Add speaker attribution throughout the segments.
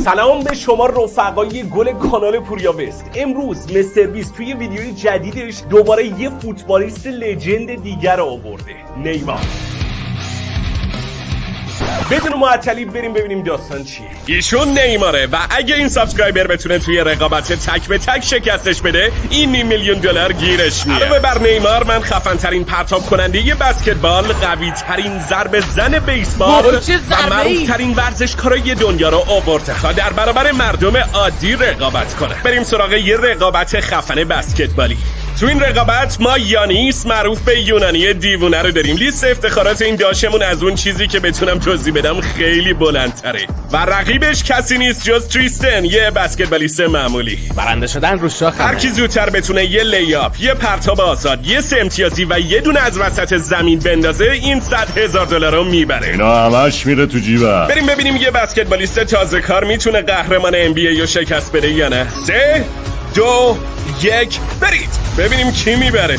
Speaker 1: سلام به شما رفقای گل کانال پوریا وست. امروز مستر بیست توی ویدیوی جدیدش دوباره یه فوتبالیست لژند دیگر رو آورده، نیمار. بدون معطلی بریم ببینیم داستان چیه. ایشون نیماره و اگه این سابسکرایبر بتونه توی رقابت تک به تک شکستش بده، این $5,000,000 گیرش میاد. علاوه بر نیمار، من خفن ترین پرتاب کننده ی بسکتبال، قوی ترین ضربه زن بیسبال و معروف ترین ورزشکارای دنیا رو آورده تا در برابر مردم عادی رقابت کنه. بریم سراغ یه رقابت خفن بسکتبالی. تو این رقابت ما یانیس، معروف به یونانی دیوونه رو داریم. لیست افتخارات این داشمون از اون چیزی که بتونم توضیح بدم خیلی بلندتره و رقیبش کسی نیست جز تریستن، یه بسکتبالیست معمولی.
Speaker 2: برنده شدن رو شاخه.
Speaker 1: هر کی زودتر بتونه یه لیاپ، یه پرتاب آزاد، یه سه امتیازی و یه دونه از وسط زمین بندازه، این $100,000 رو میبره.
Speaker 3: اینا همش میره تو جیبم.
Speaker 1: بریم ببینیم یه بسکتبالیست تازه کار میتونه قهرمان NBA رو شکست بده یا نه. 3 2 1 برید ببینیم کی میبره.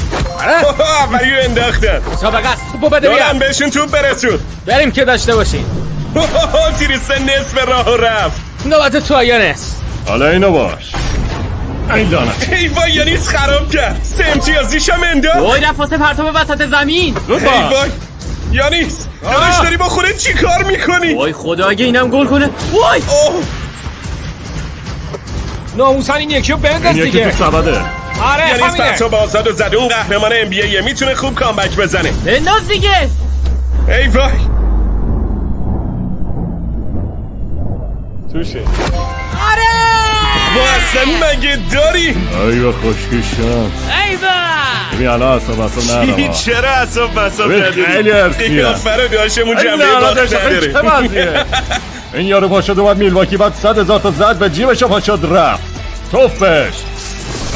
Speaker 1: اولیو انداختن.
Speaker 2: مسابقه است. توپو بده
Speaker 1: بیان بهشون توپ برسون.
Speaker 2: بریم که داشته باشین.
Speaker 1: تریستن نصف راه رفت.
Speaker 2: نوبت تو یانس.
Speaker 3: حالا اینو باش. این لعنت.
Speaker 1: ای وای، یانیس خراب کرد. سه امتیازیشم انداخت.
Speaker 2: وای رفت پرتاب وسط زمین.
Speaker 1: ای وای یانیس، داداش داری با خودت چی کار میکنی؟
Speaker 2: وای خدا اگه اینم گل کنه. وای ناموسن این یکی رو بنداز دیگه.
Speaker 3: این یکی تو سبده.
Speaker 2: آره
Speaker 1: یانیس
Speaker 2: همینه.
Speaker 1: پرتاب آزاد و زده، اون قهرمان NBA میتونه خوب کامبک بزنه.
Speaker 2: بنداز دیگه.
Speaker 1: ای وای توشه.
Speaker 2: آره
Speaker 1: ما اصلا مگه داری؟
Speaker 3: ایوه خوشگیشم.
Speaker 2: ایوه
Speaker 3: ببین الان اصاب ندارم.
Speaker 1: چرا اصاب نداری؟
Speaker 3: خیلی ارسیه.
Speaker 1: قیافه رو داشتمون جنبه باخت نداره.
Speaker 3: این یارو پاشد اومد میلواکی، بعد $100,000 تا زد به جیبش و پاشد رفت توفش.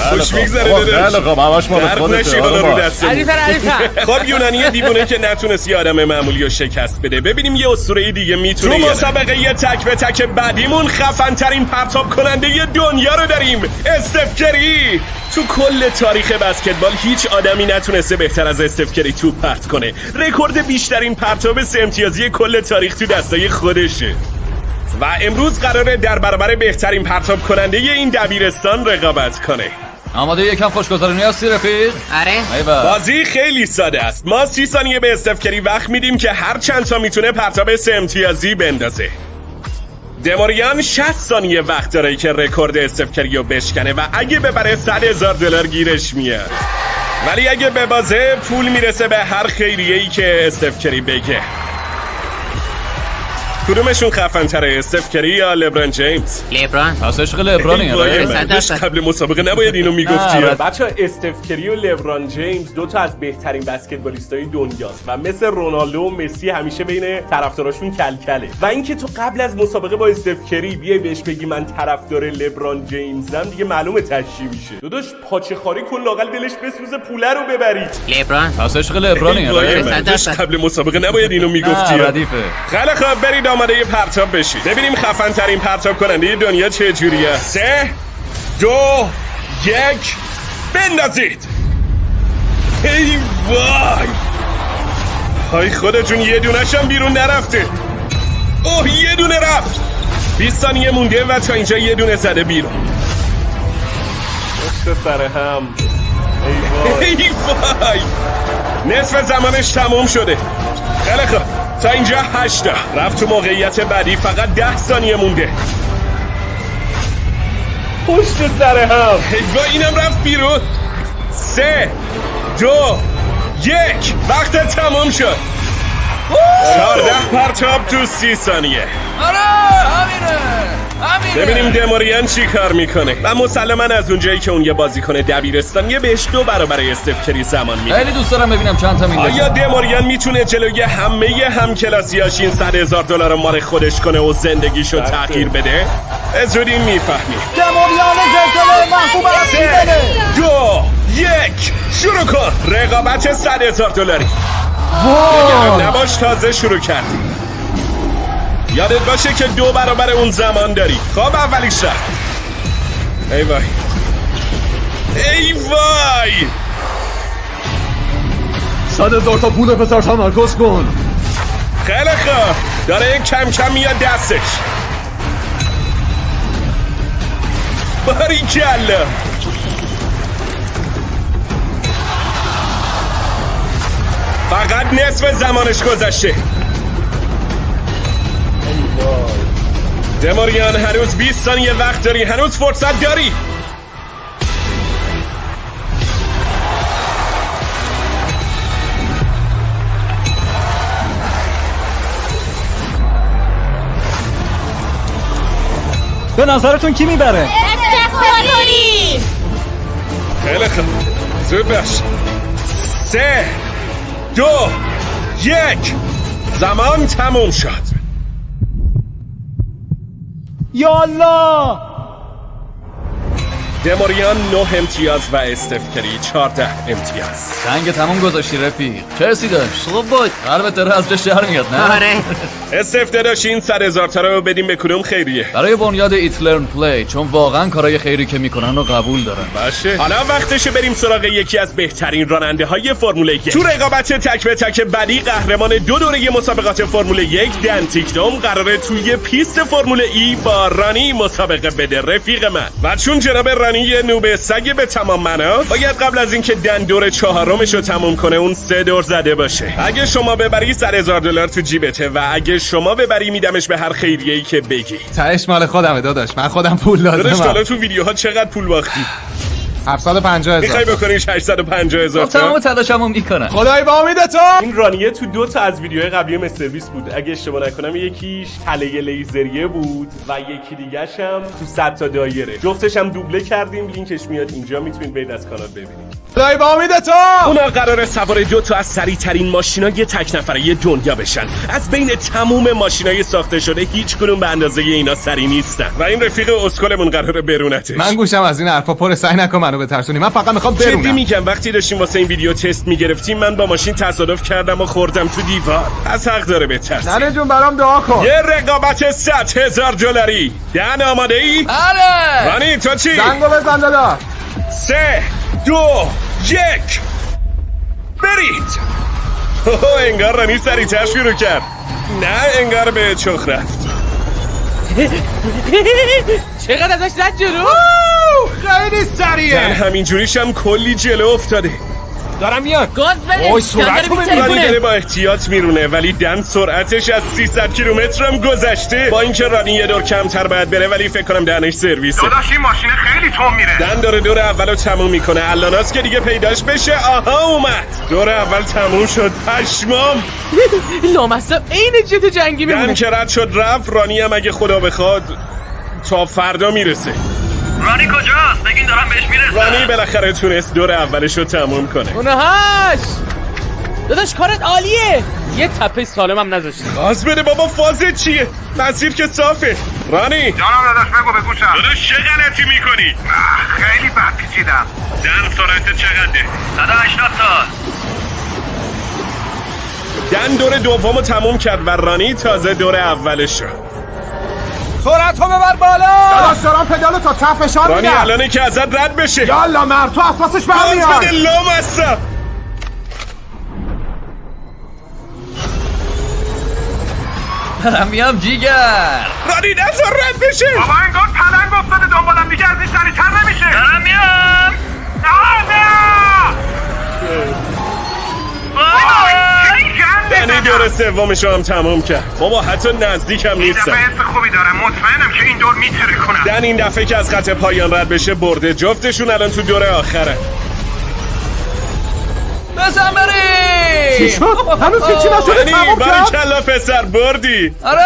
Speaker 1: خوش میگذره داداش.
Speaker 3: خیلی خوب همش ما به
Speaker 1: درد
Speaker 3: خودت.
Speaker 1: نشی حالا رو دستمون.
Speaker 2: علیتر.
Speaker 1: خب یونانی دیوونه که نتونست یه آدم معمولی رو شکست بده. ببینیم یه اسطوره دیگه میتونه. تو مسابقه یه تک به تک بعدیمون خفن ترین پرتاب کننده ی دنیا رو داریم، استف کری. تو کل تاریخ بسکتبال هیچ آدمی نتونسته بهتر از استف کری توپ پرت کنه. رکورد بیشترین پرتاب سه امتیازی کل تاریخ تو دستای خودشه و امروز قراره در برابر بهترین پرتاب کننده ی این دبیرستان رقابت کنه.
Speaker 4: آماده یکم خوشگذرانی هستی رفیق؟
Speaker 2: آره.
Speaker 1: بازی خیلی ساده است. ما 30 ثانیه به استف کری وقت میدیم که هر چند تا میتونه پرتاب سه امتیازی بندازه. دماریان 60 ثانیه وقت داره که رکورد استف کری رو بشکنه و اگه ببره $100,000 گیرش میاد. ولی اگه ببازه پول میرسه به هر خیریه‌ای که استف کری بگه. کدومشون خفن تره، استف کری یا لبران جیمز؟
Speaker 2: لبران.
Speaker 4: پس عشق لبرانی
Speaker 1: قبل مسابقه نباید اینو میگفتی.
Speaker 4: نه،
Speaker 1: بچه‌ها استف کری و لبران جیمز دو تا از بهترین بسکتبالیستای دنیاست و مثل رونالدو و مسی همیشه بین طرفداراشون کلکله. و اینکه تو قبل از مسابقه با استف کری بیای بهش بگی من طرفدار لبران جیمزم، دیگه معلومه تشی میشه. داداش پاچه خاری کن، لااقل دلش بسوزه پوله رو ببری.
Speaker 2: لبران.
Speaker 4: پس عشق لبرانی
Speaker 1: قبل مسابقه نباید اینو میگفتی.
Speaker 4: ردیفه.
Speaker 1: خیلی خوب، برید آماده یه پرتاب بشید. ببینیم خفن ترین پرتاب کننده دنیا چه جوریه. 3 2 1 بندازید. ای وای، های خودتون یه دونه‌شم بیرون نرفته. اوه یه دونه رفت. 20 ثانیه مونده و تا اینجا یه دونه زده بیرون. پشت سر هم. ای وای، نصف زمانش تموم شده. خیلی خوب، تا اینجا 8 رفت تو موقعیت بعدی، فقط 10 ثانیه مونده. پشت سر هم. ای وای، اینم رفت بیرون. 3 2 1 وقت تمام شد. 14 پرتاب تو 30 ثانیه.
Speaker 4: آره همینه.
Speaker 1: ببینیم دماریان چی کار میکنه. و مسلما از اونجایی که اون یه بازیکن دبیرستانیه بهش 2 برابر استف کری زمان میده.
Speaker 4: خیلی دوست دارم ببینم چند تا میندازه.
Speaker 1: آیا دماریان میتونه جلوی همه همکلاسیاش این $100,000 مال خودش کنه و زندگیشو تغییر بده؟ زودی میفهمی.
Speaker 5: دماریان زلزله محبوب رسیدنه.
Speaker 1: 2 1 شروع کن. رقابت $100,000. نباش، تازه شروع کردی. یادت باشه که 2 برابر اون زمان داری. خب اولیش رفت. ای وای ای وای،
Speaker 3: $100,000 تا پول پسر تمرکز کن.
Speaker 1: خیلی خوب، داره کم کم میاد دستش. باریکلا. فقط نصف زمانش گذشته. دماریان هنوز 20 ثانیه وقت داری، هنوز فرصت داری.
Speaker 5: به نظرتون کی میبره؟
Speaker 6: استقلالی.
Speaker 1: خیلی خوب، زود باش. 3 2 1 زمان تموم شد.
Speaker 5: یالا
Speaker 1: دماریان 9 امتیاز و استفکری 14 امتیاز.
Speaker 4: سنگ تموم گذاشتی رفیق. چه حسی داشت؟ خوب بود. قلبت داره از جش در میاد نه؟
Speaker 2: آره.
Speaker 1: استف داداش این 100,000 تا رو بدیم به کدوم خیریه؟
Speaker 4: برای بنیاد ایت لرن پلی، چون واقعا کارهای خیری که میکنن رو قبول دارن.
Speaker 1: باشه. حالا وقتشه بریم سراغ یکی از بهترین راننده های فرمول 1. تو رقابت تک به تک بعدی قهرمان 2 دوره مسابقات فرمول 1 دن تیکدوم قراره توی پیست فرمول ای با رانی مسابقه بده رفیق من. و چون جناب رانی یه نوب سگ به تمام معنا، باید قبل از اینکه دن دور 4م رو تموم کنه اون 3 دور زده باشه. اگه شما ببری $100,000 تو جیبته و اگه شما ببری میدمش به هر خیریه‌ای که بگی.
Speaker 7: تهش مال خودمه داداش، من خودم پول
Speaker 1: داداش
Speaker 7: لازمم.
Speaker 1: حالا تو ویدیوها چقدر پول باختی؟
Speaker 7: 750,000.
Speaker 1: میخوای بکنیش 850,000
Speaker 4: تمام تلاشمو میکنن.
Speaker 7: خدای با امید تو.
Speaker 1: این رانیه تو 2 تا از ویدیوهای قبلی مستر سرویس بود. اگه اشتباه نکنم یکیش تله لیزریه بود و یکی دیگه‌ش هم تو 100 تا دایره. جفتش هم دوبله کردیم، لینکش میاد اینجا، میتونید برید از کانال ببینید.
Speaker 7: خدای با امید تو.
Speaker 1: اونا قراره سوار 2 تا از سریع‌ترین ماشینای تک نفره دنیا بشن. از بین تموم ماشینای ساخته شده هیچ کدوم به اندازه اینا سریع نیستن. و این رفیق اسکلمون قراره برونتش.
Speaker 7: من گوشم از این حرفا پر، سعی نکن منو بترسونی. من فقط میخوام
Speaker 1: جدی
Speaker 7: برونم.
Speaker 1: میگم وقتی داشتیم واسه این ویدیو تست میگرفتیم من با ماشین تصادف کردم و خوردم تو دیوار. از حق داره بترسی.
Speaker 7: ننه جون برام دعا کن.
Speaker 1: یه رقابت $100,000. دن آماده ای؟
Speaker 4: بله.
Speaker 1: رانی تو چی؟
Speaker 7: زنگو بزن دادا.
Speaker 1: 3 2 1 برید. انگار رانی سریعتر شروع کرد. نه انگار به چخ رفت.
Speaker 2: چقدر ازش زد جلو؟
Speaker 7: خیلی
Speaker 1: دن
Speaker 7: سریعه.
Speaker 1: همینجوریش هم کلی جلو افتاده.
Speaker 7: دارم میاد.
Speaker 2: گاز بده.
Speaker 7: اوه، سرعت رو ببین.
Speaker 1: رانی داره با احتیاط میرونه ولی دن سرعتش از 300 کیلومتر هم گذشته. با اینکه رانی یه دور کمتر باید بره ولی فکر کنم دنش سرویسه.
Speaker 8: داداش این ماشین خیلی تون میره.
Speaker 1: دن داره دور اولو تموم میکنه. الاناست که دیگه پیداش بشه. آها اومد. دور اول تموم شد. پشمام.
Speaker 2: لامصب عین جت جنگی
Speaker 1: دن
Speaker 2: میمونه.
Speaker 1: که رد شد رفت. رانی هم اگه خدا بخواد تا فردا میرسه.
Speaker 8: رانی کجاست؟ بگین دارم بهش میرسم.
Speaker 1: رانی بالاخره تونست دور اولش رو تموم کنه.
Speaker 2: اونهاش. داداش کارت عالیه. یه تپه سالمم نذاشتی.
Speaker 1: گاز بده بابا، فازه چیه؟ مسیر که صافه. رانی
Speaker 8: جانم داداش بگو به گوشم.
Speaker 1: داداش چه غلطی میکنی؟
Speaker 8: خیلی بد پیچیدم.
Speaker 1: دن سرعت چقدره؟
Speaker 8: 180 تا.
Speaker 1: دن دور دومو تموم کرد و رانی تازه دور اولش شد.
Speaker 7: سرعت رو ببر بالا. داداش دارم پدالو تا ته فشار
Speaker 1: رانی
Speaker 7: میدم.
Speaker 1: الانه که ازت رد بشه.
Speaker 7: یالا مرد تو از پاسش
Speaker 1: گاز بده
Speaker 7: برمیاد.
Speaker 1: لامصب.
Speaker 4: دارم میام جیگر.
Speaker 1: رانی نذار رد بشه.
Speaker 8: بابا انگار پلنگ افتاده دنبالم دیگه از این سریع‌تر نمیشه. دارم میام.
Speaker 1: دنی دور سومشو هم تموم کرد. بابا حتی نزدیک هم
Speaker 8: این
Speaker 1: نیستم.
Speaker 8: دفعه حس خوبی دارم. مطمئنم که این دور میتره کنم.
Speaker 1: دن این دفعه که از خط پایان رد بشه برده. جفتشون الان تو دور آخره.
Speaker 4: بزن بریم.
Speaker 7: چی شد؟ هنوز هیچی نشده
Speaker 1: دنی
Speaker 7: تموم کرد.
Speaker 1: باریکلا پسر بردی.
Speaker 4: آره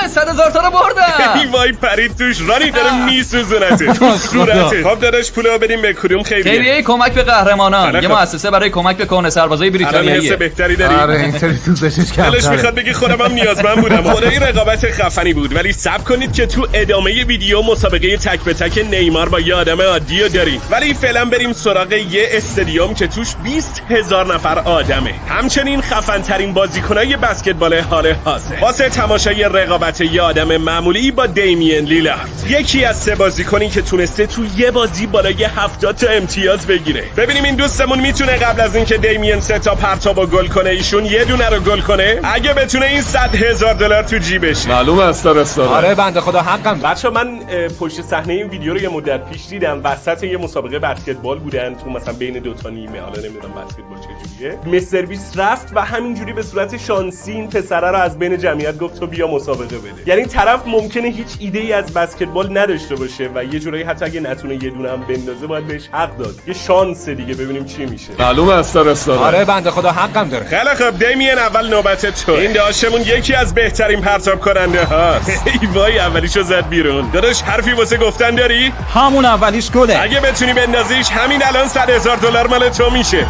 Speaker 4: 100,000 تا رو بردم.
Speaker 1: ای وای پرید توش. رانی داره میسوزونته تو صورته. خب داداش پولو بدیم به کدوم خیریه؟
Speaker 4: خیریه کمک به قهرمانان.
Speaker 1: خب.
Speaker 4: یه مؤسسه برای کمک به کهنه سربازای
Speaker 1: الان حس
Speaker 4: بریتانیاییه.
Speaker 1: بهتری داری؟
Speaker 7: آره اینطوری سوزشش
Speaker 1: دلش
Speaker 7: کمتره.
Speaker 1: میخواد بگی خودم هم نیازمند بودم. خدای رقابت خفنی بود ولی صبر کنید که تو ادامه ویدیو مسابقه تک به تک نیمار با یه آدم عادی رو داریم. ولی فعلا بریم سراغ یه استادیوم که توش 20,000 نفر آدمه. همچنین خفن ترین بازیکنای بسکتبال حال حاضر. واسه تماشای رقابت یه آدم معمولی با دیمین لیلارد، یکی از 3 بازیکنی که تونسته تو یه بازی بالای 70 تا امتیاز بگیره. ببینیم این دوستمون میتونه قبل از اینکه دیمین 3 تا پرتابو گل کنه ایشون یه دونه رو گل کنه. اگه بتونه این $100,000 تو جیبشه.
Speaker 3: معلومه استرس داره.
Speaker 7: آره بنده خدا حقم.
Speaker 1: بچه‌ها من پشت صحنه این ویدیو رو یه مدت پیش دیدم، وسط یه مسابقه بسکتبال بودن تو مثلا بین 2 تا نیمه، حالا نمیدونم بسکتبال چجوریه. مستر بیست رفت و همینجوری به صورت شانسی این پسره رو از بین جمعیت گفت تو بیا مسابقه بده. یعنی طرف ممکنه هیچ ایده ای از بسکتبال نداشته باشه و یه جورایی حتی اگه نتونه یه دونه هم بندازه باید بهش حق داد. یه شانس دیگه، ببینیم چی میشه.
Speaker 3: معلومه استرس داره.
Speaker 7: آره بنده خدا حقم داره.
Speaker 1: خیلی خوب دیمین، اول نوبت تو. این داشتمون یکی از بهترین پرتاب کننده هاست. ای وای اولیشو زد بیرون. داداش حرفی واسه گفتن داری؟
Speaker 5: همون اولیش گله.
Speaker 1: اگه بتونی بندازیش همین الان $100,000 مال تو میشه.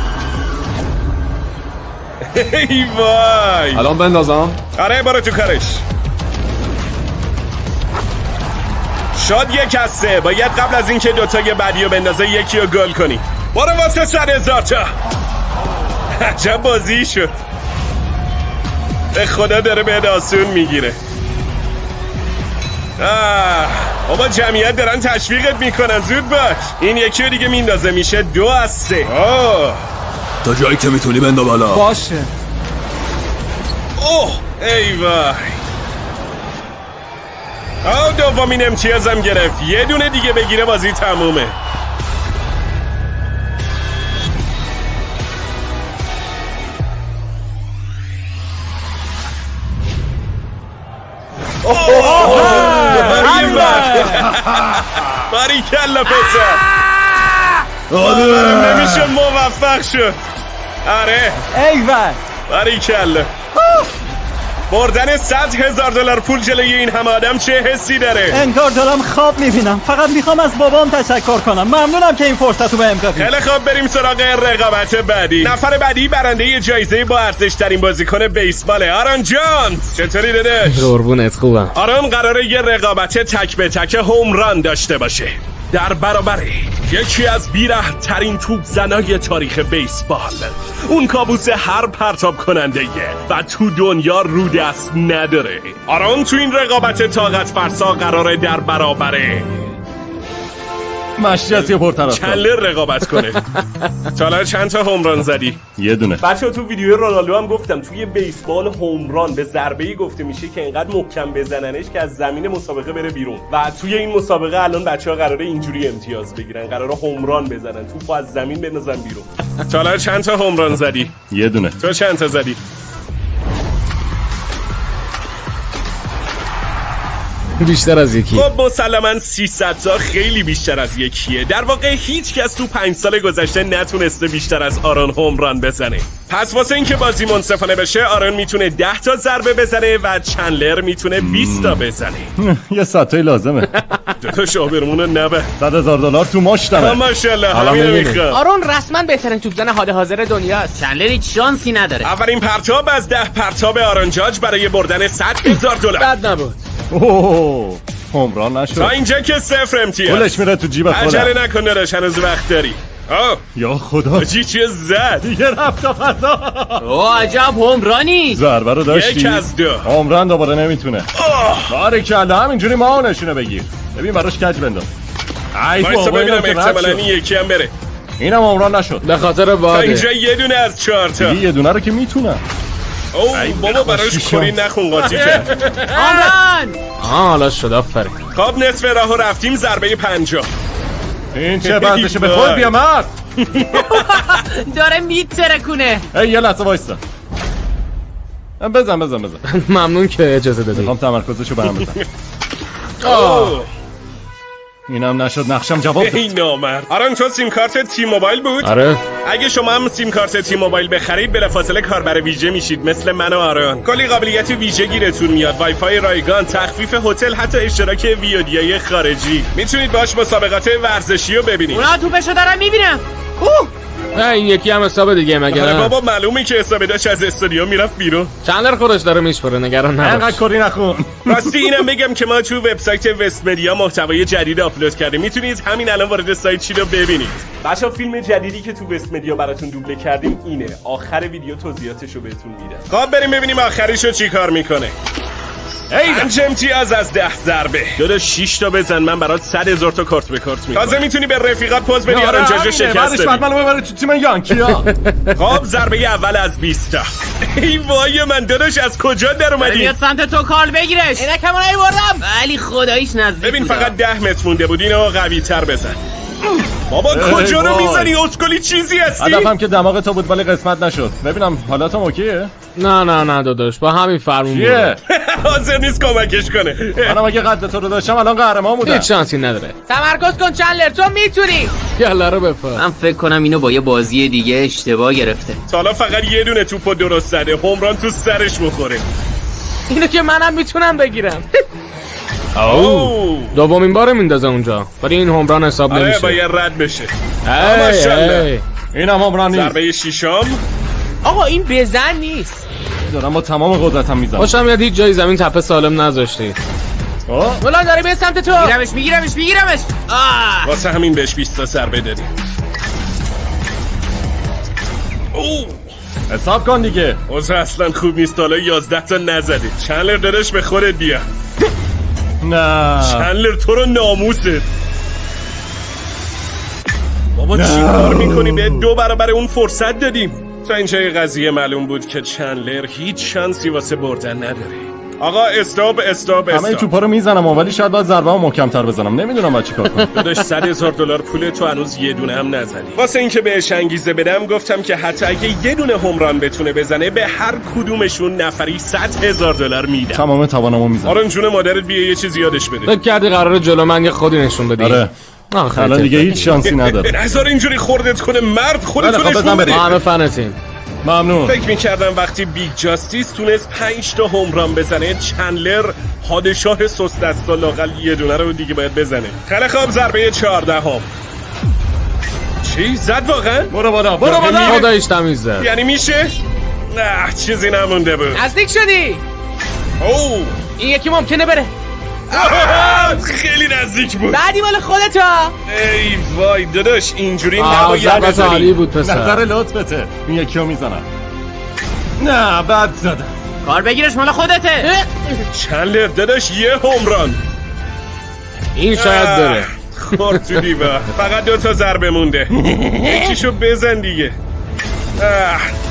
Speaker 1: ای وای.
Speaker 3: الان بندازم؟
Speaker 1: آره برو تو کارش. شاد 1 از 3. باید قبل از اینکه دوتای بعدی رو بندازه یکی رو گل کنی. برو واسه $100,000 تا. عجب بازی شد. به خدا داره به آسون میگیره. بابا جمعیت دارن تشویقت میکنن، زود باش. این یکی رو دیگه میندازه، میشه 2 از 3.
Speaker 3: تا جایی که میتونی بندا بالا.
Speaker 5: باشه.
Speaker 1: اوه ای وای. دومین امتیازم گرفت. یه دونه دیگه بگیره بازی تمومه. باریکلا پسر. نمیشه موفق شد. آره
Speaker 5: ایول.
Speaker 1: باریکلا. بردن $100,000 پول جلوی این همه آدم چه حسی داره؟
Speaker 5: انگار دارم خواب میبینم. فقط میخوام از بابام تشکر کنم. ممنونم که این فرصت رو بهم دادی.
Speaker 1: خیلی خوب بریم سراغ رقابت بعدی. نفر بعدی برنده جایزه با ارزش ترین بازیکن بیسباله. آرون جونز. چطوری داداش؟
Speaker 2: قربونت خوبم.
Speaker 1: آرون قراره یه رقابت تک به تک هوم ران داشته باشه در برابر یکی از بی‌رحم‌ترین توپ زنای تاریخ بیسبال. اون کابوس هر پرتاب کننده و تو دنیا رو دست نداره. آرون تو این رقابت طاقت فرسا قراره در برابر
Speaker 3: مشجتی پرطرفدار
Speaker 1: چندلر رقابت کنه. تا چند تا هوم ران زدی؟
Speaker 3: یه دونه.
Speaker 1: بچه‌ها تو ویدیو رونالدو هم گفتم توی بیسبال هوم ران به ضربه‌ای گفته میشه که اینقدر محکم بزننش که از زمین مسابقه بره بیرون. و توی این مسابقه الان بچه‌ها قراره اینجوری امتیاز بگیرن، قراره هوم ران بزنن، توپو از زمین بندازن بیرون. تا چند تا هوم ران زدی؟
Speaker 3: یه دونه.
Speaker 1: تو چند تا زدی؟
Speaker 2: بیشتر از یکی.
Speaker 1: خب مسلماً 300 تا خیلی بیشتر از یکیه. در واقع هیچ کس تو 5 سال گذشته نتونسته بیشتر از آرون هوم ران بزنه. پس واسه اینکه بازی منصفانه بشه آرون میتونه 10 تا ضربه بزنه و چندلر میتونه 20 تا بزنه.
Speaker 3: یه ساعتی لازمه.
Speaker 1: تو شابرمونو نبه.
Speaker 3: $100,000 تو ماشتمه.
Speaker 1: ماشاءالله
Speaker 3: حالا
Speaker 1: همین
Speaker 3: می‌بینی.
Speaker 1: میخوام.
Speaker 2: آرون رسما بهترین توپزن حال حاضر دنیاست. چندلر هیچ شانسی نداره.
Speaker 1: اولین پرتاب از 10 پرتاب آرون جاج برای بردن $100,000.
Speaker 2: بد نبود.
Speaker 3: اوه هوم ران نشد.
Speaker 1: تا اینجا که 0 امتیاز.
Speaker 3: پولش میره تو جیب خودم.
Speaker 1: عجله نکن داداش، هنوز وقت داری.
Speaker 3: یا خدا
Speaker 1: چی زد؟
Speaker 3: دیگه رفت تا فضا.
Speaker 2: اوه عجب هوم رانی.
Speaker 3: ضربه رو داشتی.
Speaker 1: 1 از 2.
Speaker 3: هوم ران دوباره نمیتونه. باریکلا همینجوری ما نشونه بگیر. ببین براش کج بنداز. ای
Speaker 1: وایسا
Speaker 3: بابا
Speaker 1: ببینم
Speaker 3: اینم که رد
Speaker 1: احتمالاً
Speaker 3: شد.
Speaker 1: این یکی هم بره.
Speaker 3: اینم هوم ران نشد.
Speaker 2: به خاطر
Speaker 1: تا
Speaker 2: باده.
Speaker 1: اینجا یه دونه از 4 تا.
Speaker 3: یه دونه رو که میتونم.
Speaker 1: اوه بابا براش کری نخون قاطی کرد.
Speaker 2: آمران. حالا شد آفرین.
Speaker 1: خب نصف راهو رفتیم، ضربه 50.
Speaker 3: این چه بندشه به خود بیا مرد.
Speaker 2: داره میترکونه.
Speaker 3: ای یه لحظه وایسا. بزن
Speaker 2: ممنون که اجازه دادی.
Speaker 3: میخوام تمرکزشو به هم بزن.
Speaker 1: اوه
Speaker 3: اینم نشد، نقشم جواب داد.
Speaker 1: ای نامرد. آرون تو سیم کارت تی موبایل بود؟
Speaker 2: آره.
Speaker 1: اگه شما هم سیم کارت تی موبایل بخرید بلافاصله کاربر ویژه میشید مثل من و آرون. کلی قابلیت ویژه گیرتون میاد، وای فای رایگان، تخفیف هتل، حتی اشتراک ویودیای خارجی. میتونید باش مسابقات ورزشی رو ببینید.
Speaker 2: اونا توپشو دارم میبینم. این یکی هم حساب دیگه مگه
Speaker 1: آره
Speaker 2: نه؟
Speaker 1: بابا معلومه که حساب داشت از استادیوم میرفت بیرون.
Speaker 2: چندلر خودش داره میشپره، نگران نباش.
Speaker 3: انقدر کری نخون.
Speaker 1: راستی اینم بگم که ما تو وبسایت وست مدیا محتوای جدید آپلود کردیم. میتونید همین الان وارد سایت چی رو ببینید. بچا فیلم جدیدی که تو وست مدیا براتون دوبله کردیم اینه. آخر ویدیو توضیحاتشو بهتون میدم. خب بریم ببینیم آخرشو چی کار میکنه. 5 امتیاز از 10 ضربه. داداش 6 تا بزن، من برات 100,000 تا کارت به کارت میکنم. تازه میتونی به رفیقات پوز بدی آرام جاجو شکست بدی.
Speaker 3: بعد منو ببره تو تیم یانکیا.
Speaker 1: خب ضربه اول از 20 تا. ای وای من داداش از کجا در اومدی؟
Speaker 2: میاد سمت تو، کارل بگیرش. اینکمو نمیبردم ولی خداییش نزدیک.
Speaker 1: ببین فقط 10 متر مونده بود، اینو قوی تر بزن. بابا کجا رو میزنی؟ اسکلی چیزی هستی؟
Speaker 3: هدفم که دماغ تو بود ولی قسمت نشد. ببینم حالاتم اوکیه؟
Speaker 2: نه داداش، با همین فرمون
Speaker 3: چیه؟
Speaker 1: حاضر نیست کمکش کنه.
Speaker 3: منم اگه قد تو رو داشتم الان قهرمان بودم.
Speaker 2: هیچ شانسی نداره. تمرکز کن چندلر، تو میتونی. یالا رو بفهم.
Speaker 9: من فکر کنم اینو با یه بازی دیگه اشتباه گرفته.
Speaker 1: حالا فقط یه دونه توپو درست زده، هومران تو سرش بخوره.
Speaker 2: اینو که منم میتونم بگیرم.
Speaker 1: اوه
Speaker 2: دومین بار میندازه اونجا، ولی این هومران حساب نمیشه.
Speaker 1: باید رد بشه. ماشاءالله.
Speaker 3: اینم هومران نیست.
Speaker 1: ضربه ششم.
Speaker 2: آقا این بزن نیست.
Speaker 3: دارم با تمام قدرتم میزنم.
Speaker 2: خوشم میاد هیچ جای زمین تپه سالم نذاشتی. ولان داری به سمت تو. میگیرمش.
Speaker 1: واسه همین بهش 20 تا ضربه دادی. اوه
Speaker 3: حساب کن دیگه.
Speaker 1: اوضاع اصلا خوب نیست، حالا 11 تا نزدی. چندلر داداش به خودت بیا.
Speaker 3: نه
Speaker 1: چندلر تو رو ناموست. بابا چی کار میکنی؟ به 2 برابر اون فرصت دادیم. تا اینجای قضیه معلوم بود که چندلر هیچ شانسی واسه بردن نداره. آقا استاپ.
Speaker 3: همه توپا رو میزنم ولی شاید باید ضربه‌مو محکم‌تر بزنم. نمیدونم باید چیکار کنم.
Speaker 1: داداش 100,000 دلار پول تو هنوز یه دونه هم نزدی. واسه اینکه بهش انگیزه بدم گفتم که حتی اگه یه دونه هومران بتونه بزنه به هر کدومشون نفری 100,000 دلار میدم.
Speaker 3: تمام توانمو میزنم.
Speaker 1: آرون جون مادرت بیا یه چیزی یادش بده.
Speaker 2: فکر کردی قراره جلو من یه خودی نشون بدی؟
Speaker 3: آره. الان دیگه هیچ شانسی نداره.
Speaker 1: نذار اینجوری خوردت کنه مرد، خودتون نشون بده.
Speaker 2: همه فنتیم.
Speaker 3: ممنون.
Speaker 1: فکر میکردم وقتی بیگ جاستیس تونست 5 تا هومران بزنه، چندلر پادشاه سست دستا لااقل یه دونه رو دیگه باید بزنه. خیلی خوب ضربه 14 چی زد واقعا؟
Speaker 3: برو بالا.
Speaker 2: خداییش تمیز زد.
Speaker 1: یعنی میشه؟ نه چیزی نمونده بود.
Speaker 2: نزدیک شدی.
Speaker 1: اوه
Speaker 2: این یکی ممکنه بره.
Speaker 1: خیلی نزدیک بود.
Speaker 2: بعدی مال خودتا.
Speaker 1: ای وای داداش اینجوری نباید
Speaker 2: بزنی. بود پسر.
Speaker 3: نظر لطفته. این یکی رو میزنم. نه بد زدم.
Speaker 2: کار بگیرش مال خودته.
Speaker 1: چندلر داداش یه هومران.
Speaker 2: این شاید بره.
Speaker 1: خورد تو دیوار. فقط 2 تا ضربه مونده. یکیشو بزن دیگه.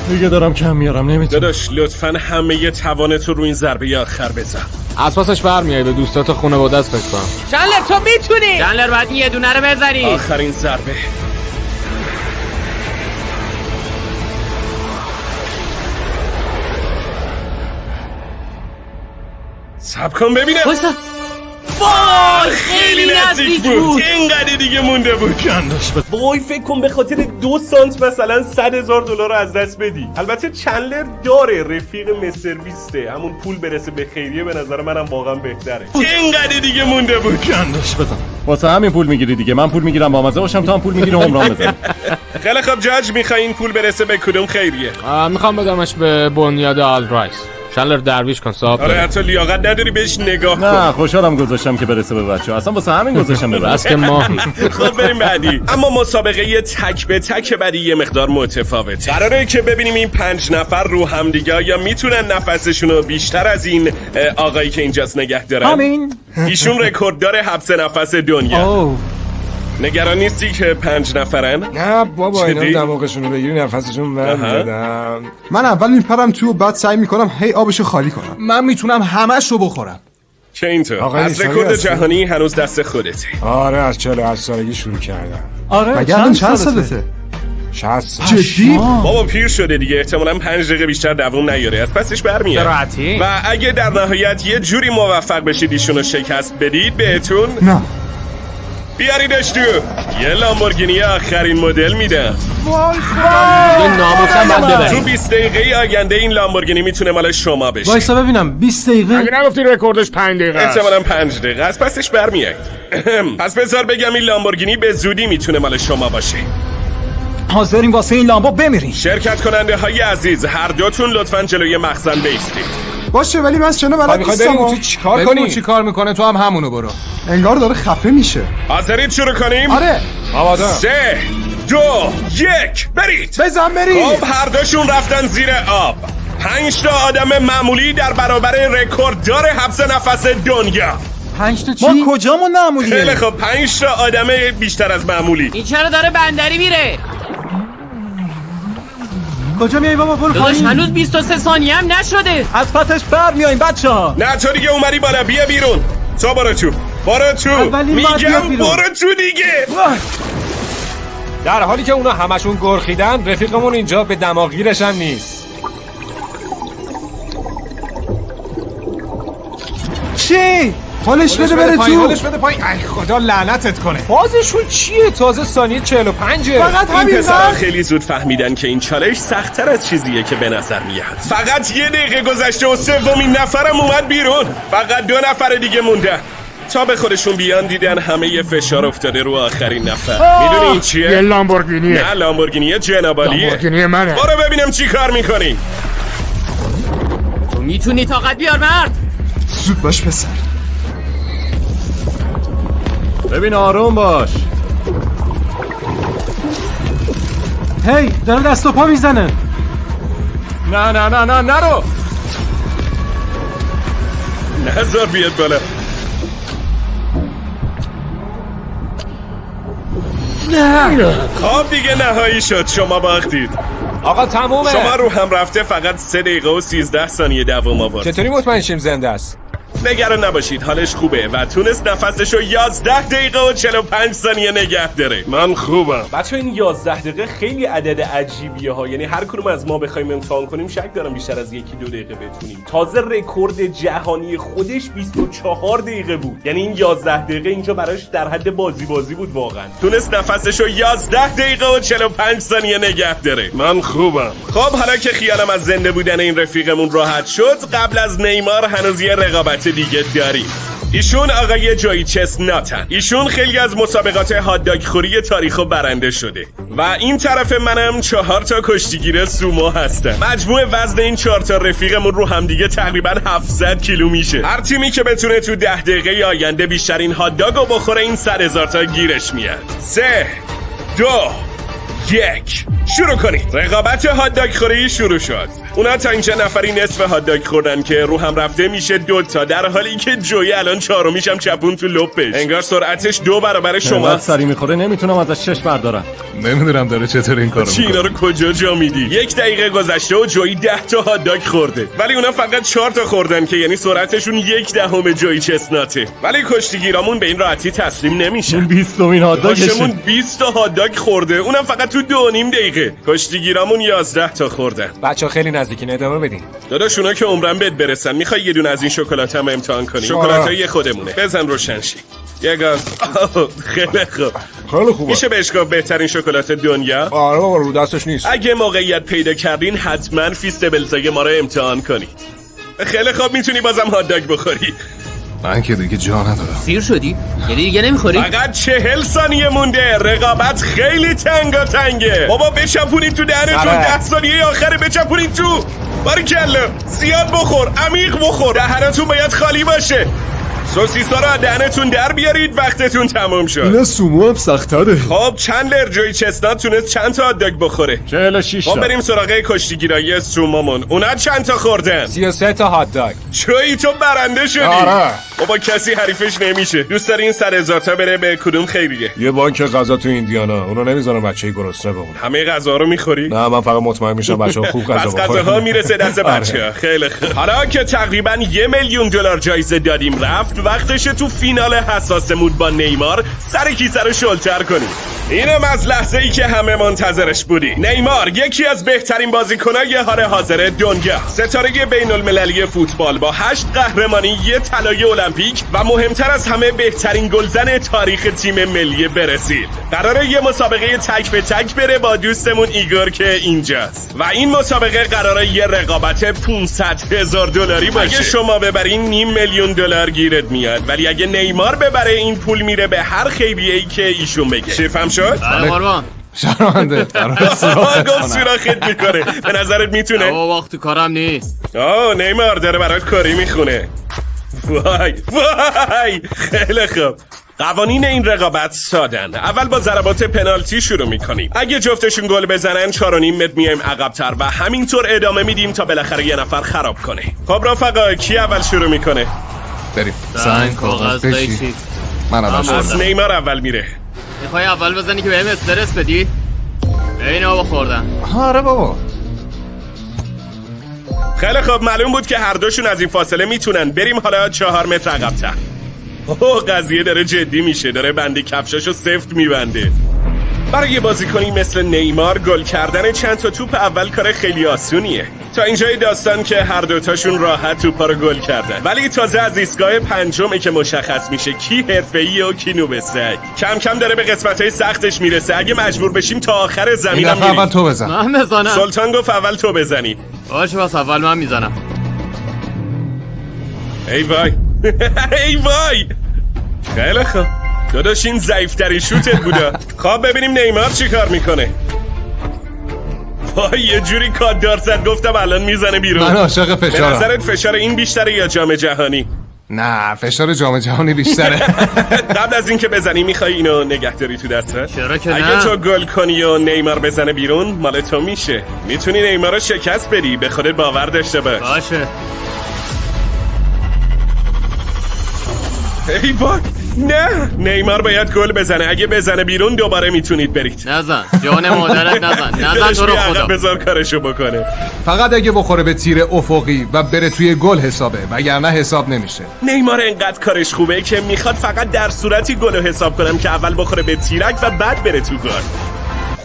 Speaker 3: دیگه دارم کم میارم نمیتونم.
Speaker 1: داداش لطفاً همه توانتو رو این ضربه آخر بزن.
Speaker 2: اساسش برمیای به دوستات خانواده است فکر کنم. چندلر تو میتونی. چندلر بعد یه دونه رو بزنی.
Speaker 1: آخرین ضربه. صبر کن ببینم. وای خیلی نزدیک بود. اینقدر دیگه مونده بود. وای فکر کن به خاطر 2 سانت مثلا 100,000 دلار رو از دست بدی. البته چندلر داره رفیق مستر بیسته، همون پول برسه به خیریه به نظر منم واقعا بهتره. اینقدر دیگه مونده بود.
Speaker 3: گندش بدم. واسه همین پول میگیری دیگه. من پول میگیرم با مزه باشم، تو هم پول میگیری هومران بزنی.
Speaker 1: خیلی خوب جاج، میخوای این پول برسه به کدوم خیریه؟
Speaker 2: میخوام بدمش به بنیاد آل رایس. چندلر درویش کن صاحب.
Speaker 1: آره حتی لیاقت نداری بهش نگاه کن.
Speaker 3: نه خوشحالم گذاشتم که برسه به بچه‌ها. اصلا واسه همین گذاشتم ببرم.
Speaker 2: بس که ماهی.
Speaker 1: خب بریم بعدی. اما مسابقه تک به تک بعدی یه مقدار متفاوته. قراره که ببینیم این 5 نفر رو همدیگه یا میتونن نفسشونو بیشتر از این آقایی که اینجاست نگه دارن.
Speaker 5: همین.
Speaker 1: ایشون رکورددار حبس نفس دنیا. نگران نیستی که 5 نفرن؟
Speaker 7: نه بابا اینا دماغشون رو بگیری نفسشون برمیادم.
Speaker 10: من اول میپرم تو بعد سعی میکنم هی آبشو خالی کنم.
Speaker 7: من میتونم همش رو بخورم.
Speaker 1: که اینطور از رکورد جهانی هنوز دست خودته.
Speaker 7: آره از 48 سالگی شروع کردم.
Speaker 5: آره
Speaker 10: مگر چند سالته؟
Speaker 7: 60.
Speaker 10: جدی؟
Speaker 1: بابا پیر شده دیگه، احتمالاً 5 دقیقه بیشتر دووم نیاره، از پسش برمیاد. و اگه در نهایت یه جوری موفق بشید ایشونو شکست بدید بهتون
Speaker 10: نه
Speaker 1: بیاریدش تو یه لامبورگینی آخرین مدل میدم.
Speaker 2: این ناموسم من ببر.
Speaker 1: تو 20 دقیقه آینده این لامبورگینی میتونه مال شما بشه.
Speaker 5: وایسا ببینم 20 دقیقه.
Speaker 2: اگه نگفتی رکوردش 5 دقیقه است.
Speaker 1: احتمالاً 5 دقیقه از پسش برمیاد. پس بذار بگم این لامبورگینی به زودی میتونه مال شما باشه.
Speaker 5: حاضرین واسه این لامبو بمیرین.
Speaker 1: شرکت کننده های عزیز هر دوتون لطفاً جلوی مخزن بایستید.
Speaker 10: باشه ولی من چنو بلد نیستم.
Speaker 7: تو چیکار کنی؟ چیکار میکنه تو هم همونو برو.
Speaker 10: انگار داره خفه میشه.
Speaker 1: حاضرید شروع کنیم؟
Speaker 10: آره.
Speaker 7: آماده.
Speaker 1: 3 2 1 برید.
Speaker 10: بزن برید.
Speaker 1: خب هر دوشون رفتن زیر آب. 5 تا آدم معمولی در برابر رکورددار حبس نفس دنیا.
Speaker 5: 5 تا چی؟ ما کجامون معمولیه؟
Speaker 1: خیلی خب 5 تا آدم بیشتر از معمولی.
Speaker 2: این چرا داره بندری میره؟
Speaker 5: کجا میای بابا؟ برو
Speaker 2: داداش
Speaker 5: پایین.
Speaker 2: هنوز 23 ثانیه هم نشده.
Speaker 5: از پسش بر میاییم بچه‌ها.
Speaker 1: نه تو دیگه اومدی بالا، بیا بیرون. تو برو تو. میگم برو تو دیگه.
Speaker 7: در حالی که اونا همشون گرخیدن، رفیقمون اینجا به دماغگیرش هم نیست.
Speaker 10: چی؟ حالش بده بره تو.
Speaker 7: حالش بده پایین. ای خدا لعنتت کنه. بازشون چیه؟ تازه ثانیه 45.
Speaker 5: فقط
Speaker 1: این
Speaker 5: همین
Speaker 1: پسرها خیلی زود فهمیدن که این چالش سخت‌تر از چیزیه که به نظر میاد. فقط 1 دقیقه گذشته و سومین نفرم اومد بیرون. فقط 2 نفر دیگه موندن. تا به خودشون بیان دیدن همه یه فشار افتاده رو آخرین نفر. میدونی این چیه؟
Speaker 8: یه لامبورگینیه.
Speaker 1: نه لامبورگینیه جنابالیه.
Speaker 8: لامبورگینی منه.
Speaker 1: برو ببینم چی کار میکنی.
Speaker 2: تو میتونی طاقت بیار مرد.
Speaker 10: زود باش پسر.
Speaker 3: ببین آروم باش.
Speaker 5: هی داره دست و پا میزنه.
Speaker 3: نه نرو.
Speaker 1: نذار بیاد بالا. خب دیگه نهایی شد، شما باختید.
Speaker 7: آقا تمومه.
Speaker 1: شما رو هم رفته فقط 3 دقیقه و 13 ثانیه دوام آورد.
Speaker 7: چطوری مطمئن شیم زنده است؟
Speaker 1: نگران نباشید، حالش خوبه و تونست نفسشو 11 دقیقه و 45 ثانیه نگه داره. من خوبم. بچه این 11 دقیقه خیلی عدد عجیبیه ها، یعنی هر کدوم از ما بخوایم امتحان کنیم شک دارم بیشتر از 1-2 دقیقه بتونیم. تازه رکورد جهانی خودش 24 دقیقه بود، یعنی این 11 دقیقه اینجا براش در حد بازی بود واقعا. تونست نفسشو 11 دقیقه و 45 ثانیه نگه داره. من خوبم. خب حالا که خیالم از زنده بودن این رفیقمون راحت شد، قبل از نیمار هنوز یه رقابت دیگه داریم. ایشون آقای جوی چستناتن. ایشون خیلی از مسابقات هاتداگ خوری تاریخو برنده شده و این طرف منم 4 تا کشتیگیر سومو هستم. مجموع وزن این 4 تا رفیقمون رو همدیگه تقریبا 700 کیلو میشه. هر تیمی که بتونه تو 10 دقیقه آینده بیشترین هاتداگو بخوره این 100,000 تا گیرش میاد. 3 2 1 شروع کنید. رقابت هاتداگ خوری شروع شد. اونا تا اینجا نفری نصف هاتداگ خوردن که رو هم رفته میشه 2 تا، در حالی که جوی الان 4میشم چپون تو لپش. انگار سرعتش 2 برابر شما.
Speaker 3: سری میخوره نمیتونم ازش چشم بردارم.
Speaker 10: نمیدونم داره چطور این کارو
Speaker 1: چی اینا رو کجا جا میدی؟ 1 دقیقه گذشته و جوی 10 تا هاتداگ خورده، ولی اونا فقط 4 تا خوردن که یعنی سرعتشون 1/10 جوی چستناته. ولی کشتیگیرامون به این راحتی تسلیم نمیشن.
Speaker 3: 20مین هاتداگشه.
Speaker 1: 20 تا هاتداگ خورده، اونم فقط تو 2.5 دقیقه. کشتیگیرامون 11 تا خوردن.
Speaker 7: بچه‌ها خیلی نزدیکین، ادامه بدین.
Speaker 1: داداش اونا که عمرن بهت برسن. میخوای یه دونه از این شکلات‌ها امتحان کنی؟ شکلاتای خودمونه. بزن روشن شی. یه گاز. خیلی خوبه. میشه بهش گفت بهترین شکلات دنیا؟
Speaker 7: آره بابا رو دستش نیست.
Speaker 1: اگه موقعیت پیدا کردین حتما فیستبلزای ما رو امتحان کنی. خیلی خوب، میتونی بازم هاتداگ بخوری.
Speaker 10: من که دیگه جا ندارم.
Speaker 2: سیر شدی؟ یعنی دیگه نمیخوری؟
Speaker 1: فقط 40 ثانیه مونده. رقابت خیلی تنگه. بابا بچپونید تو دهنتون. 10 ثانیه آخره بچپونید تو. باریکلا. زیاد بخور، عمیق بخور. دهنتون باید خالی باشه. سوسیسا رو از دهنتون در بیارید، وقتتون تمام شد.
Speaker 10: اینا سومو هم سخت‌تره.
Speaker 1: خب چندلر جوی چستنات تونست چند تا هاتداگ بخوره؟
Speaker 3: 46 تا.
Speaker 1: خب بریم سراغ کشتیگیرای سومومون. اونا چند تا خوردن؟
Speaker 7: 33 تا هاتداگ.
Speaker 1: جوی تو برنده شدی.
Speaker 7: آره.
Speaker 1: بابا کسی حریفش نمیشه. دوست داری این 100,000 تا بره به کدوم خیریه؟
Speaker 7: یه بانک غذا تو ایندیانا، اونا نمیذارن بچه‌ای گرسنه بمونه.
Speaker 1: همه غذا رو میخوری؟
Speaker 7: نه من فقط مطمئن میشم بچه‌ها خوب غذا
Speaker 1: بخورن.
Speaker 7: بخورن.
Speaker 1: پس غذاها میرسه دست بچه‌ها. خیلی خوب. حالا که تقریبا $1,000,000 جایزه دادیم رفت، وقتش تو فینال حساسمون با نیمار سر کیسه رو شلتر کنیم. اینم از لحظه‌ای که همه منتظرش بودی. نیمار یکی از بهترین بازیکنای حال حاضر دنیا، ستاره بین‌المللی فوتبال با 8 قهرمانی، یه طلای المپیک و مهمتر از همه بهترین گلزن تاریخ تیم ملی برزیل. قراره یه مسابقه تک به تک بره با دوستمون ایگور که اینجاست و این مسابقه قراره یه رقابت $500,000 باشه. اگه شما ببرین $500,000 گیرت میاد، ولی اگه نیمار ببره این پول میره به هر خیریه‌ای که ایشون بگه. شفم شد؟
Speaker 2: قربان.
Speaker 10: شرمنده.
Speaker 1: گفت سوراخت میکنه. به نظرت میتونه؟
Speaker 2: وقت کارم نیست.
Speaker 1: نیمار داره برات کاری میخونه. وای خیلی خوب. قوانین این رقابت سادن. اول با ضربات پنالتی شروع میکنیم. اگه جفتشون گل بزنن 4.5 متر میایم عقب‌تر و همینطور ادامه میدیم تا بالاخره یه نفر خراب کنه. خب رفقا کی اول شروع میکنه؟
Speaker 10: بریم.
Speaker 2: سنگ کاغذ
Speaker 10: بشین. من اول
Speaker 1: از نیمار اول میره.
Speaker 2: میخوای اول بزنی که بهم استرس بدی؟ ببین آبا خوردن.
Speaker 10: آره بابا.
Speaker 1: خیلی خب معلوم بود که هر دوشون از این فاصله میتونن. بریم حالا 4 متر عقب‌تر. اوه قضیه داره جدی میشه. داره بندی کفشاشو سفت میبنده. برای یه بازیکنی مثل نیمار گل کردن چند تا توپ اول کار خیلی آسونیه. تا اینجای داستان که هر دوتاشون راحت توپا رو گل کردن، ولی تازه از ایستگاه پنجمه که مشخص میشه کی حرفه‌ایه و کی نوبسک. کم کم داره به قسمت‌های سختش میرسه. اگه مجبور بشیم تا آخر زمین هم
Speaker 10: اول تو بزن.
Speaker 2: من بزنم.
Speaker 1: سلطان گفت اول تو بزنی.
Speaker 2: باشه بس اول من میزنم.
Speaker 1: ای وای ای وای. خیلی خوب داداش این ضعیف‌ترین شوتت بوده. خب ببینیم نیمار چی کار میکنه. وای یه جوری کاددار زد گفتم الان میزنه بیرون.
Speaker 10: من عاشق فشارم.
Speaker 1: به نظرت فشار این بیشتره یا جام جهانی؟
Speaker 10: نه فشار جام جهانی بیشتره.
Speaker 1: قبل از اینکه بزنی میخوای اینو نگهداری تو دستت؟
Speaker 2: چرا که
Speaker 1: اگه
Speaker 2: نه؟
Speaker 1: تو گل کنی و نیمار بزنه بیرون مال تو میشه. میتونی نیمار رو شکست بدی. به خودت باور داشته باش.
Speaker 2: باشه.
Speaker 1: ای وای نه نیمار باید گل بزنه. اگه بزنه بیرون دوباره میتونید برید.
Speaker 2: نزن جان مادرت نزن تو رو خدا.
Speaker 1: بذار کارشو بکنه.
Speaker 10: فقط اگه بخوره به تیر افقی و بره توی گل حسابه وگرنه حساب نمیشه.
Speaker 1: نیمار انقدر کارش خوبه که میخواد فقط در صورتی گل حساب کنم که اول بخوره به تیرک و بعد بره تو گل.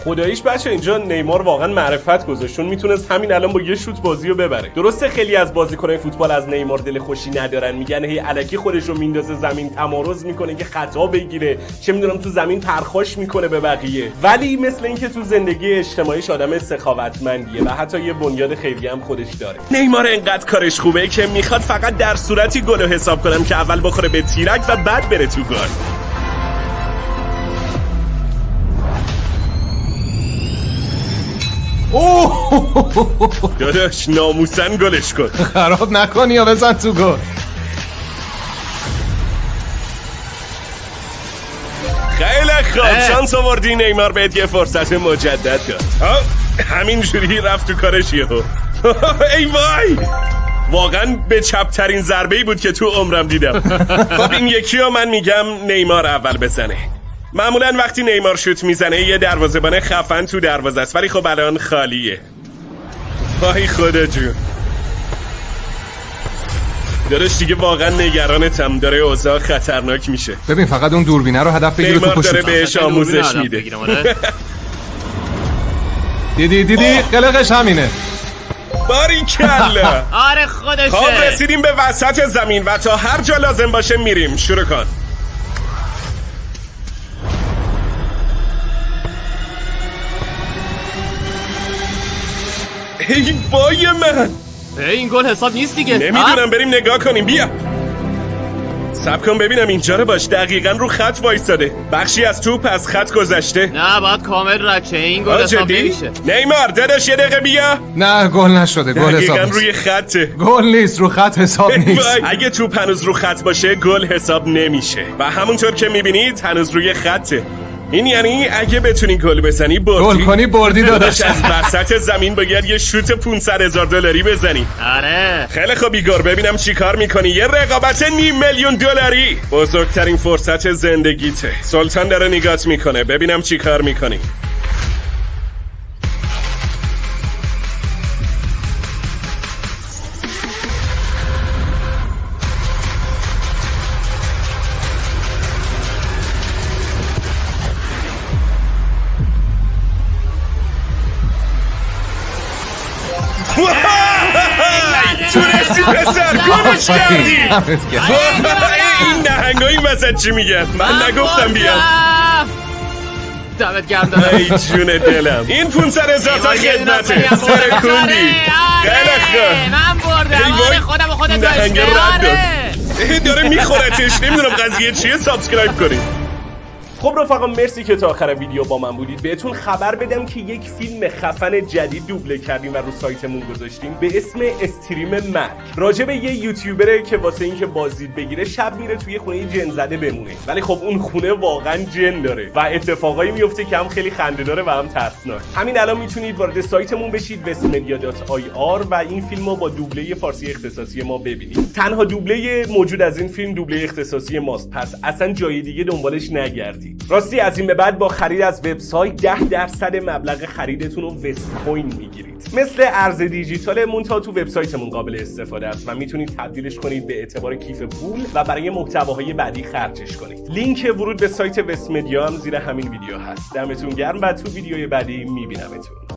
Speaker 1: خداییش بچه اینجا نیمار واقعا معرفت گذاشتون. میتونست همین الان با یه شوت بازی رو ببره. درسته خیلی از بازیکنان فوتبال از نیمار دل خوشی ندارن، میگن هی الکی خودش رو میندازه زمین، تمارض میکنه که خطا بگیره، چه میدونم تو زمین پرخاش میکنه به بقیه. ولی مثل اینکه تو زندگی اجتماعیش آدم سخاوتمندیه و حتی یه بنیاد خیریه هم خودش داره. نیمار انقدر کارش خوبه که میخواد فقط در صورتی گل رو حساب کنم که اول بخوره به تیرک و بعد بره تو گل. داداش ناموسن گلش کن.
Speaker 10: خراب نکنی یا بزن تو گل.
Speaker 1: خیلی خوب شانس آوردی. نیمار بهت یه فرصت مجدد داد. همینجوری رفت تو کارش یهو. ای وای واقعا به چپترین ضربه‌ای بود که تو عمرم دیدم. خب این یکی رو من میگم نیمار اول بزنه. معمولا وقتی نیمار شوت میزنه یه دروازه‌بان خفن تو دروازه است، ولی خب الان خالیه. وای خدا جون داداش دیگه واقعا نگرانتم. داره اوضاع خطرناک میشه.
Speaker 10: ببین فقط اون دوربینه رو هدف بگیره تو
Speaker 1: نیمار داره
Speaker 10: پشت.
Speaker 1: بهش آموزش میده.
Speaker 10: دیدی قلقش همینه.
Speaker 1: باریکلا.
Speaker 2: آره خودشه.
Speaker 1: خب رسیدیم به وسط زمین و تا هر جا لازم باشه میریم. شروع کن. ای وای من
Speaker 2: این گل حساب نیست دیگه.
Speaker 1: نمیدونم بریم نگاه کنیم. بیا صبر کن ببینم. اینجا رو باش. دقیقاً رو خط وایساده. بخشی از توپ از خط گذشته.
Speaker 2: نه باید کامل رد شه. این گل حساب نمیشه.
Speaker 1: نیمار داداش یه دقیقه بیا.
Speaker 10: نه گل نشده. گل حساب
Speaker 1: دقیقاً
Speaker 10: نیست.
Speaker 1: روی خطه.
Speaker 10: گل نیست. رو خط حساب نیست.
Speaker 1: اگه توپ هنوز رو خط باشه گل حساب نمیشه و همونطور که میبینید هنوز روی خطه. این یعنی اگه بتونی گل بزنی بردی.
Speaker 10: گل کنی بردی داداش.
Speaker 1: از وسط زمین باید یه شوت $500,000 بزنی.
Speaker 2: آره
Speaker 1: خیلی خوب ایگور ببینم چی کار میکنی. یه رقابت $500,000 بزرگترین فرصت زندگیته. سلطان داره نگات میکنه. ببینم چی کار میکنی. تونستی پسر گلش کردی. این نهنگایی وسط چی میگن؟ من نگفتم بیام.
Speaker 2: دمت گرم داداش.
Speaker 1: ای جون دلم. این 500,000 تا خدمته. ترکوندی. خیلی خوب.
Speaker 2: من بردم. آره خودم خودت
Speaker 1: نهنگ رد داد. داره میخورتش. نمیدونم قضیه چیه. سابسکرایب کنید. خب رفقا مرسی که تا آخر ویدیو با من بودید. بهتون خبر بدم که یک فیلم خفن جدید دوبله کردیم و رو سایتمون گذاشتیم به اسم استریم مرگ. راجع به یه یوتیوبره که واسه اینکه بازدید بگیره شب میره توی خونه جن زده بمونه، ولی خب اون خونه واقعا جن داره و اتفاقایی میفته که هم خیلی خنده داره و هم ترسناک. همین الان میتونید وارد سایتمون بشید westmedia.ir و این فیلمو با دوبله فارسی اختصاصی ما ببینید. تنها دوبله موجود از این فیلم دوبله اختصاصی ماست، پس اصلا جای دیگه دنبالش نگردید. راستی از این به بعد با خرید از وبسایت 10% مبلغ خریدتون رو وست کوین میگیرید. مثل ارز دیجیتال مونتا تو وبسایتمون قابل استفاده است و میتونید تبدیلش کنید به اعتبار کیف پول و برای محتواهای بعدی خرجش کنید. لینک ورود به سایت وست مدیا هم زیر همین ویدیو هست. دمتون گرم و تو ویدیوی بعدی میبینمتون.